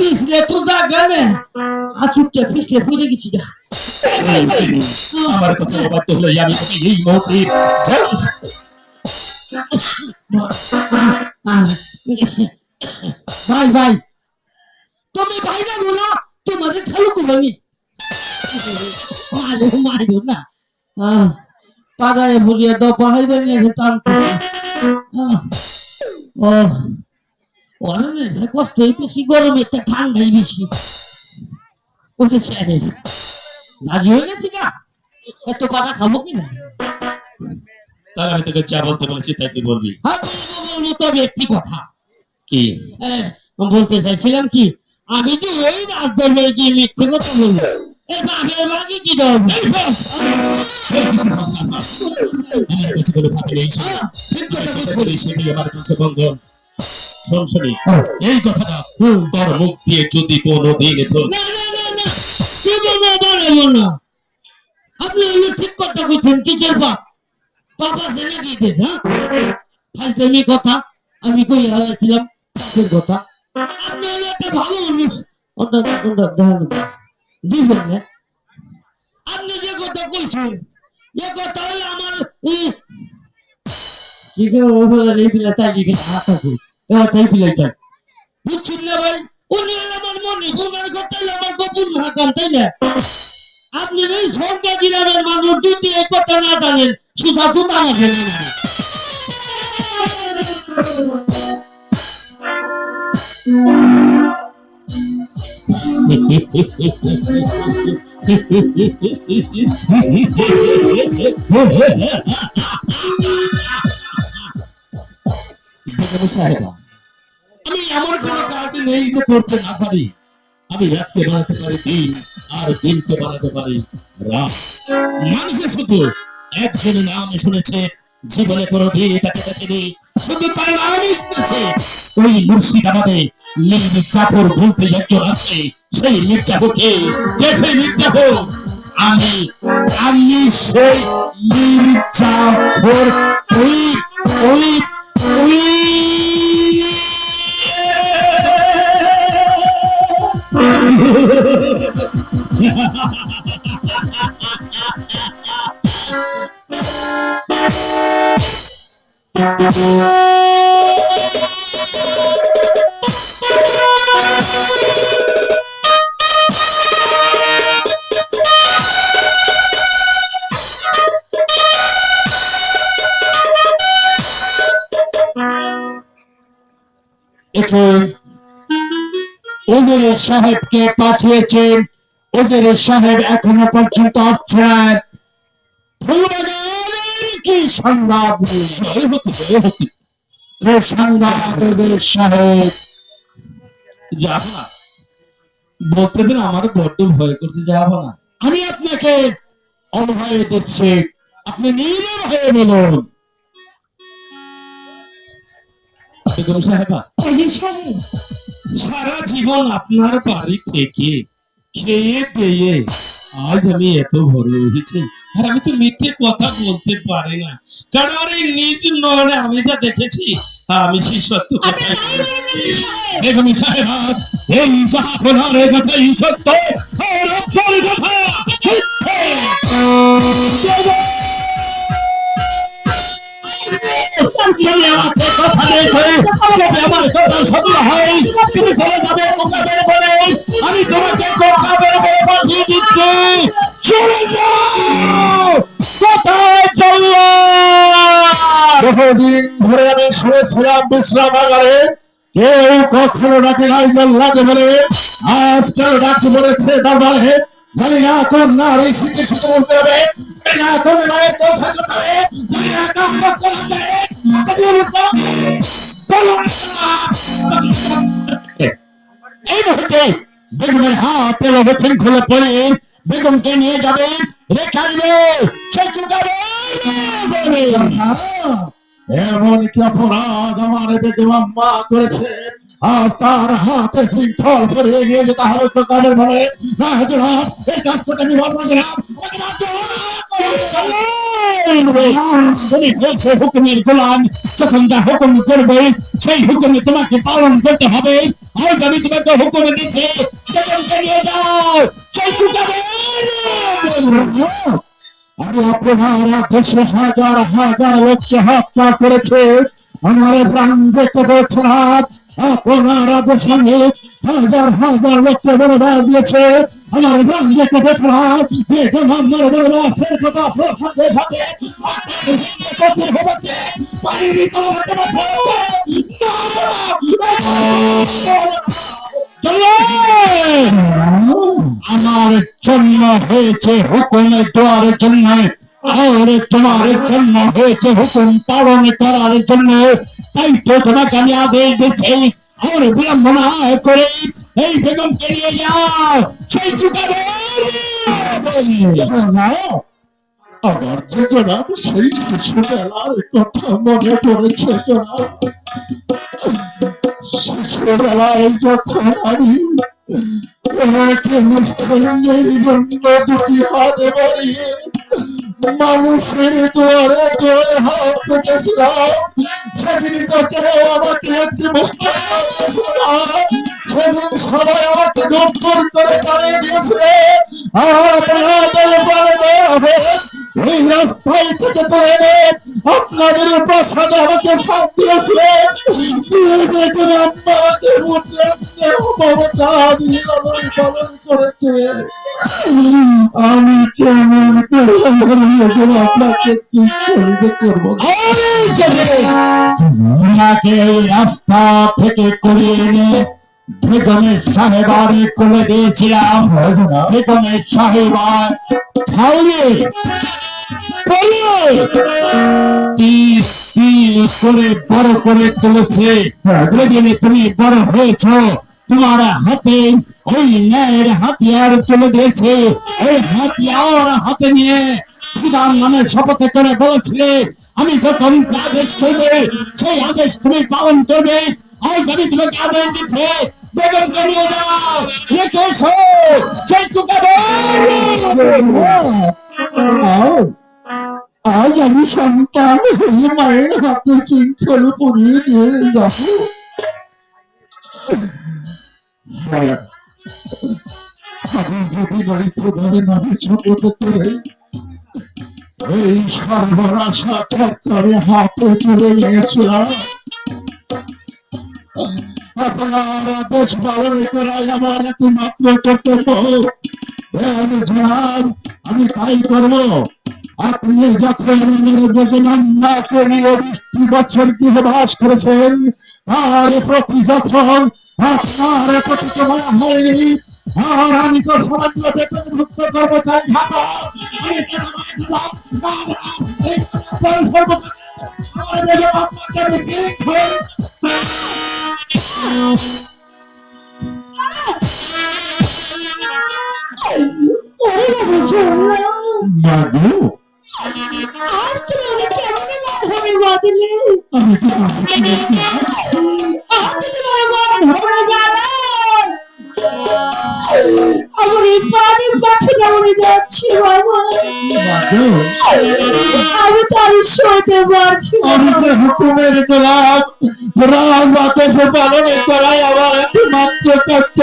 পিছলে তো জায়গা নেই আচুরটা পিছলে পড়ে গেছি গা আমার কথা বাধ্য হলে আমি তোকে এই মুহূর্তে ভাই ভাই তুমি ভাই না বলো তোমাদের খালু কুমানি মারো না পাড়ায় বলিয়া দপা হইবে নিয়ে টানতে ও অনেক কষ্ট বেশি গরমে ঠান্ডাই বেশি ওকে ছেড়ে রাজি হয়ে গেছি গা এত পাড়া খাবো কিনা তাহলে আমি তোকে যা বলতে বলেছি তাই তুই বলবি তবে একটি কথা কি বলতে চাইছিলাম কি আমি যে ওই রাজদরবারে গিয়ে মিথ্যে কথা বলবো এর বাপের বাকি কি দেব এই কথাটা তোর মুখ দিয়ে যদি কোনোদিন না আপনি ঠিক কথা কইছেন কিসের বাপ বাবা জেনে গিয়েছে ফালতামি কথা আমি কই হারাইছিলাম পাপের কথা আপনি হলো একটা ভালো মানুষ দিবেন না আপনি যে কথা কইছেন যে কথা হলো আমার কি এই পিলা চাই কি হাত আছে এই পিলা চাই বুঝছেন না ভাই উনি আমার মনে সোনার কথা আমার গোপন হাকাম তাই না আপনি এই সরকার গ্রামের মানুষ যদি এই কথা না জানেন সুধা সুতা না জানেন আমি এমন কোন কাজ নেই যে করতে না পারি আমি রাতকে বানাতে পারি দিন আর দিনকে বানাতে পারি রাত মানুষের শুধু একজন নাম শুনেছে জীবনে কোনোদিন তাকে দেখেনি শুধু তার নামই শুনেছে ওই মুর্শিদাবাদে নীল মির্জাফর বলতে একজন আছে সেই মির্জাফরকে কে সেই মির্জাফর আমি আমি সেই মির্জাফর ওই ওই ওই ওদের সাহেবকে পাঠিয়েছেন ওদের সাহেব এখনো পর্যন্ত আসছে না কি সংবাদ ওদের সাহেব যাব না বলতে দিন আমার বড্ড ভয় করছে যাব না আমি আপনাকে অভয় দিচ্ছি আপনি নির্ভয়ে বলুন সারা জীবন আপনার বাড়ি থেকে খেয়ে পেয়ে আজ আমি এত বড় হয়েছি আর আমি তো মিথ্যে কথা বলতে পারি না কারণ আমার এই নিজ নয়নে আমি যা দেখেছি আমি সেই সত্য কথাই বেগম সাহেব এই জাহাপনার কথাই সত্য আর আপনার কথা আমি তোমাকে পাঠিয়ে দিচ্ছি বহুদিন ধরে আমি শুয়েছিলাম বিশ্রামাগারে কেউ কখনো ডাকে নাই লাগে বলে আজকাল ডাকতে বলেছে দরবারে জানি না কোন নারী শিখে শিখে বলতে হবে জানি না কোন মায়ের কথা করতে হবে জানি না কাম করতে হবে এই মুহূর্তে বেগমের হাতে লেগেছেন খুলে পড়ে বেগমকে নিয়ে যাবে রেখা দিবে সেই টুকাবে এমন কি অপরাধ আমার বেগম আম্মা করেছে, আর তার হাতে শৃঙ্খল করে নিয়ে যেতে হবে তো কাদের বলে না জনাব, এই কাজ করতে আমি বলবো জনাব, আমাকে বাধ্য তুমি হয়েছে হুকুমের গোলাম, যখন যা হুকুম করবে সেই হুকুমে তোমাকে পালন করতে হবে। আজ আমি তোমাকে হুকুম দিচ্ছি বেগমকে নিয়ে যাও সেই টুকাবে। আমি আপনারা দেশে হাজার হাজার লোককে হত্যা করেছে, আমার প্রাণ দেখতে পাচ্ছে না। আপনারা দেশে হাজার হাজার লোককে বলবার দিয়েছে, আমার প্রাণ দেখতে পাচ্ছে না। বেগম আমার বলবাসের কথা ফাঁকে ফাঁকে পানির আমার জন্ম হয়েছে হুকুমের দোয়ারের জন্য, আর তোমার জন্ম হয়েছে হুকুম পালন করার জন্য। তাই তো তোমাকে আমি আদেশ দিচ্ছি, আর বিলম্ব না করে এই বেগমকে নিয়ে যাও সেই টুকাবে। আমার যে জনাব সেই শিশুবেলার কথা মনে পড়েছে জনাব। শিশুবেলায় যখন আমি একে মুসলিমের জন্য দুটি হাতে বাড়িয়ে মানুষের দুয়ারে দুয়ারে হাত পেতেছিলাম, সেদিন তো কেউ আমাকে একটি মুসলিম দিয়েছিল না, সেদিন সবাই আমাকে দূর দূর করে তাড়িয়ে দিয়েছিল। আর আপনাদের বলে দেওয়া হবে এই রাস্তায় থেকে তুলে এনে আপনাদের প্রসাদে আমাকে ফাঁক দিয়েছিলেন, আমাকে মমতা দিয়ে লালন পালন করেছে। আমি কেমন করে আমার মেয়েগুলো আপনাকে কি চলিবে করবো? তোমাকে এই রাস্তা থেকে করিয়ে এনে বেগমের সাহেবারে কোলে দিয়েছিলাম। বেগমের সাহেবার খাইয়ে তীর তীর করে বড় করে তুলেছে। যেদিনে তুমি বড় হয়েছ তোমার হাতে ওই ন্যায়ের হাতিয়ার তুলে দিয়েছে। ওই হাতিয়ার হাতে নিয়ে বিধান নামে শপথ করে বলেছিলে আমি যখন আদেশ করবে সেই আদেশ তুমি পালন করবে। আজ আমি তোমাকে আদেশ দিচ্ছে বেগমকে নিয়ে যাও, রেখে এসো সেই টুকাবে। আজ আমি সন্তান হয়ে মায়ের হাতে শৃঙ্খল পরিয়ে নিয়ে যাব। আমি যদি নয় খোদার নামে শপথ করে এই সর্বনাশা চক্করে হাতে তুলে নিয়েছিলাম, আপনারা দেশ পালন করাই আমার একমাত্র কর্তব্য। আমি তাই করব। আপনি যখন আমার বেগম মাকে নিয়ে 20 বছর গৃহবাস করেছেন, তার প্রতি যখন আপনার প্রতি বলা হয়নি, আর আমি তো সামান্য বেতনভুক্ত কর্মচারী ঢাকা, আজ তুমি আমাকে কেমন মাধ্যমে বাঁধলে? আজ তোমার মাধ্যমে জানা আমার এই পানি পাখি নামে যাচ্ছি বাবা, আমি তার সইতে পারছি না। আমি যে হুকুমের গোলাম, রাজ আদেশ পালন করাই আমার একমাত্র কর্তব্য।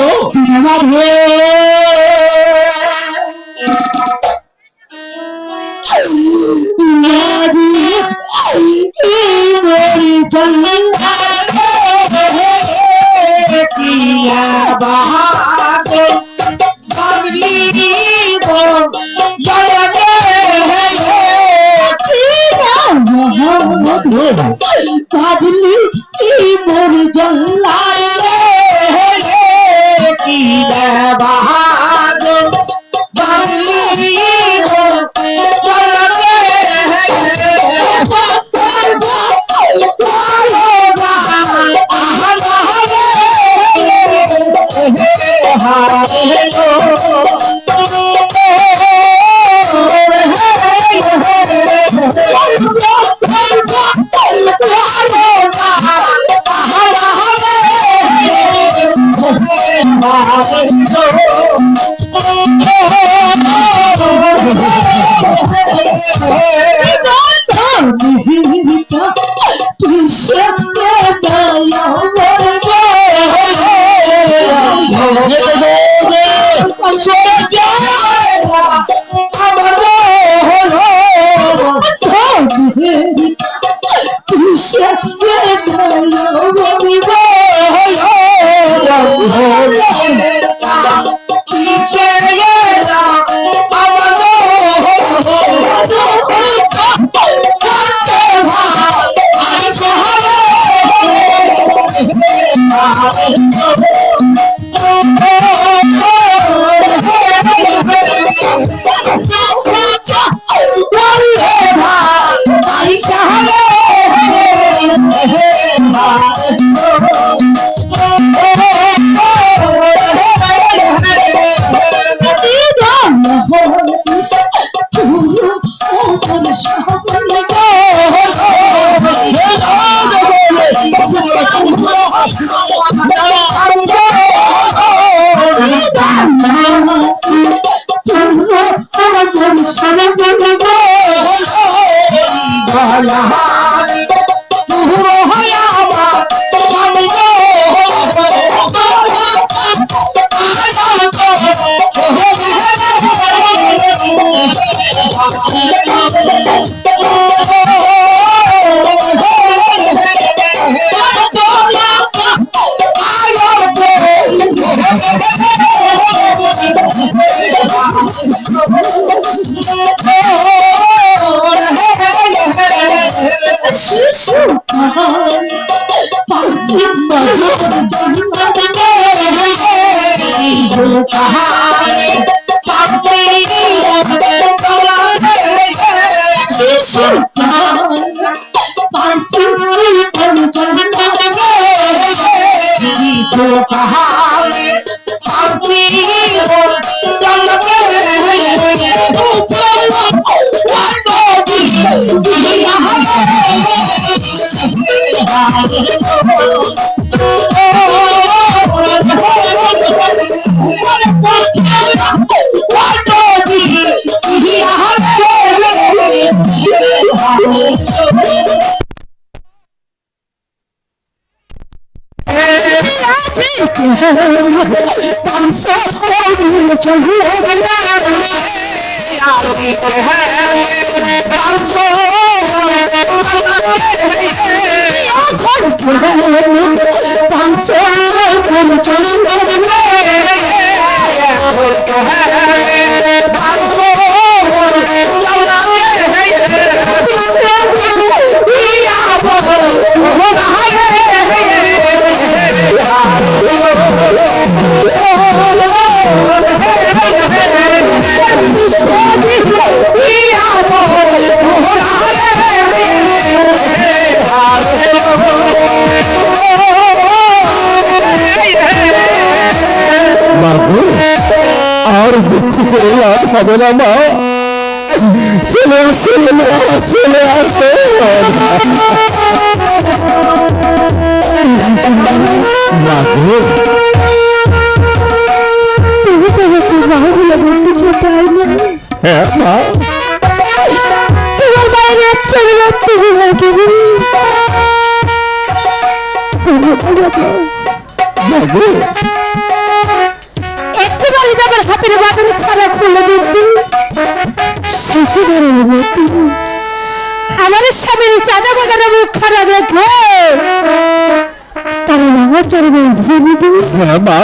কাঁদলি কি মোর জল্লায় কি বাবা আর দুঃখ করে আর হবে না মা, চলে আসে চলে আসে মা গো। তুমি তো আমাকে মা বলে বলতে চাই না। হ্যাঁ মা, তোমার বাইরে চলে যাচ্ছে মা গো। একেবারে আমার হাতের বাদন খারাপ হলো কিন্তু শ্বশুরের মতো আমার স্বামীর চাঁদা বাগানের মুখ খারাপ রেখে তারা আমার চরণে ধরে দিই। হ্যাঁ মা,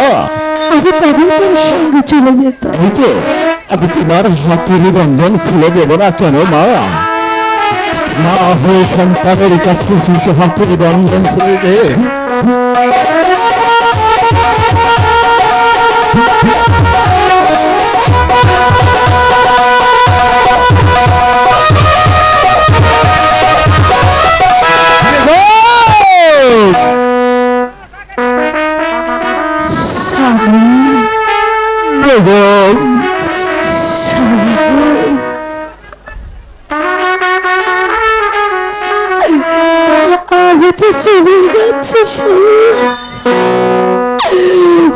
আমি তাদের সঙ্গে চলে যেতাম। এই তো আমি তোমার হাতের বন্ধন খুলে দেব না কেন মা? মা হয়ে সন্তানের কাছে হাতের বন্ধন খুলে দে। আমি তো চলে যাচ্ছি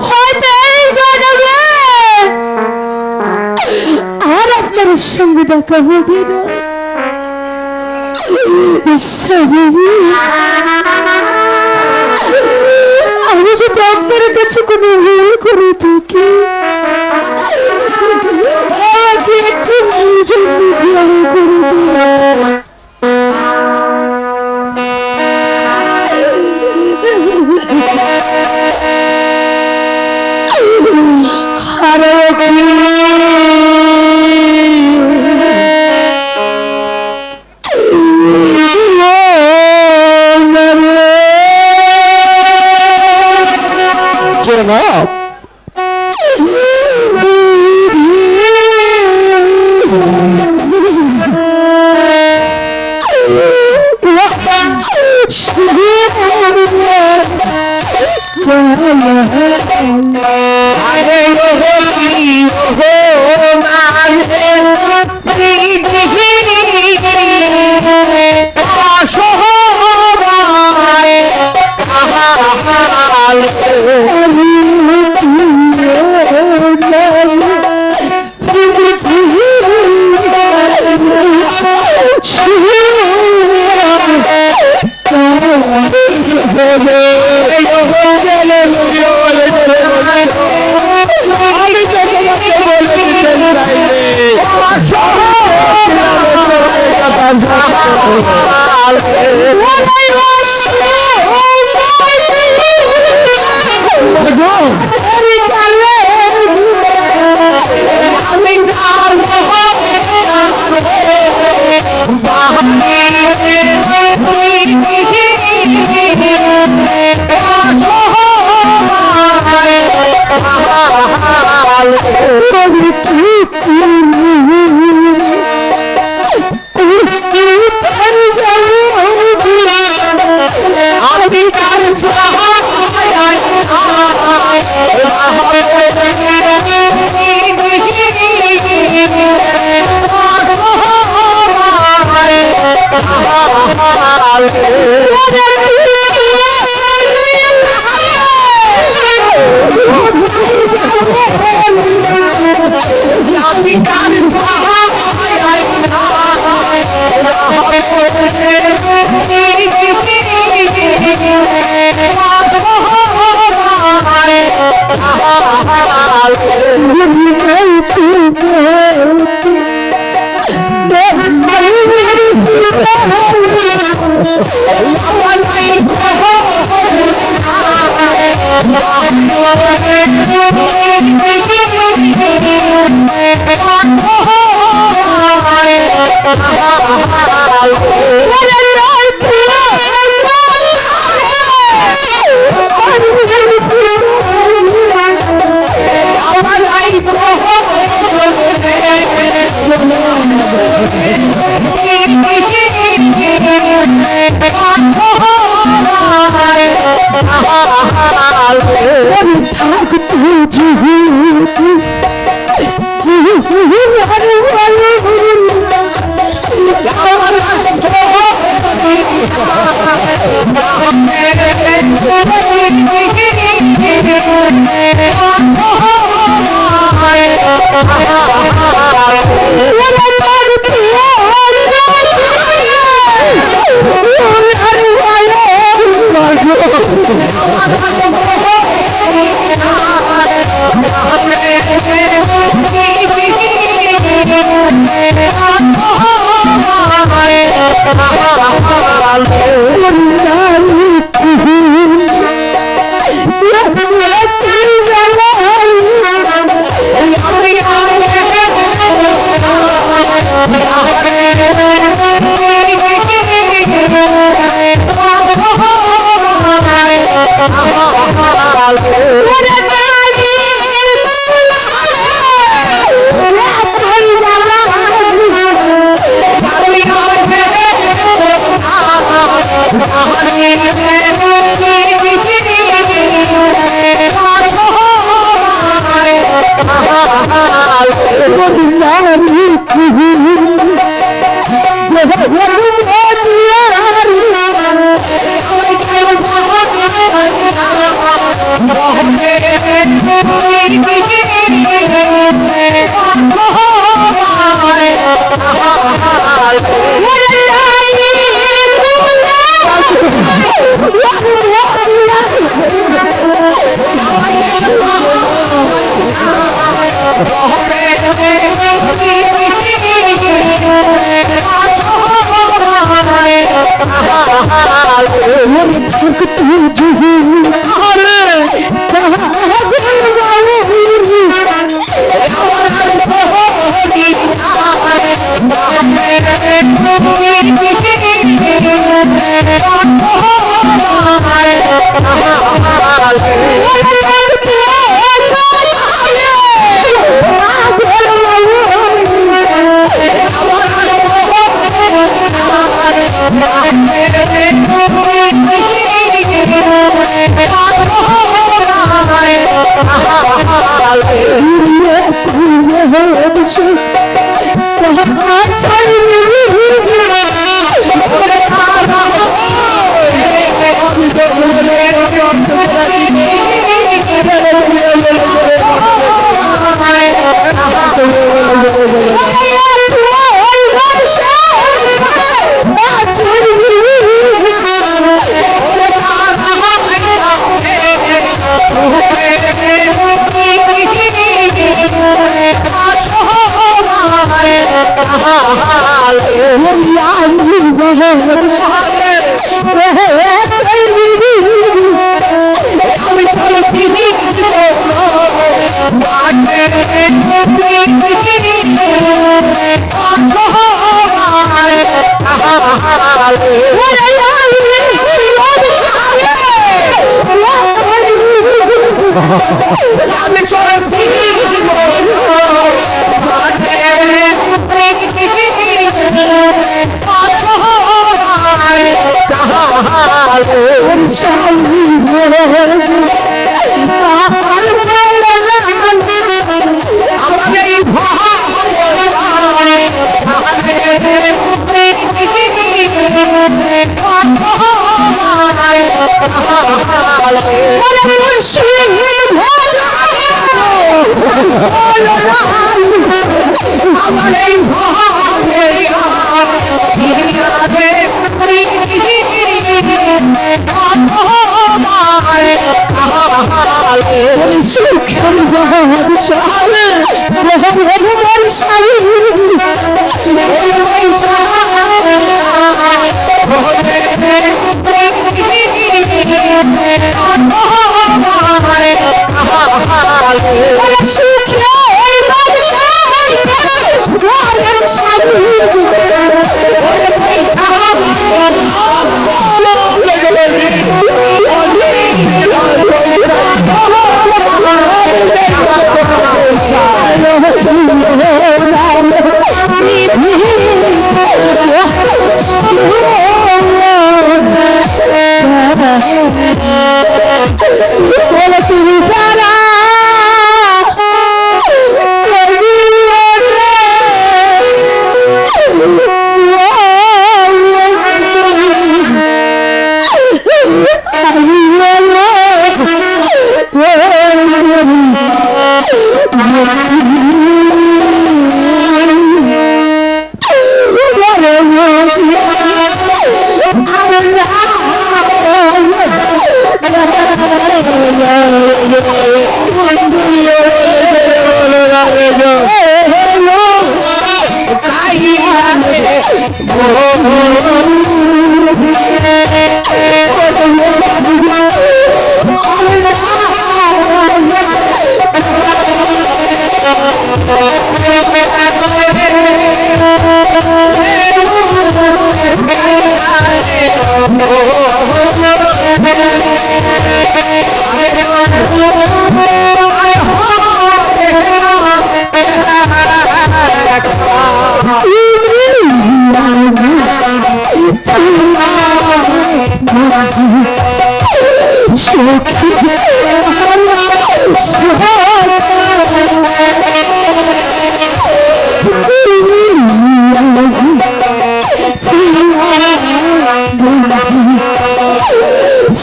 হয়তো এই জন্মে আর আপনার সঙ্গে দেখা হবে না। আমি যদি আপনার কাছে কোনো ভুল করে থাকি আমাকে একটু জন্য গ্রহণ করে দিন। জনাব আমি চলেছি আমি চলেছি আমার এই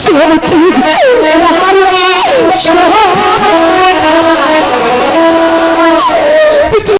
সুখের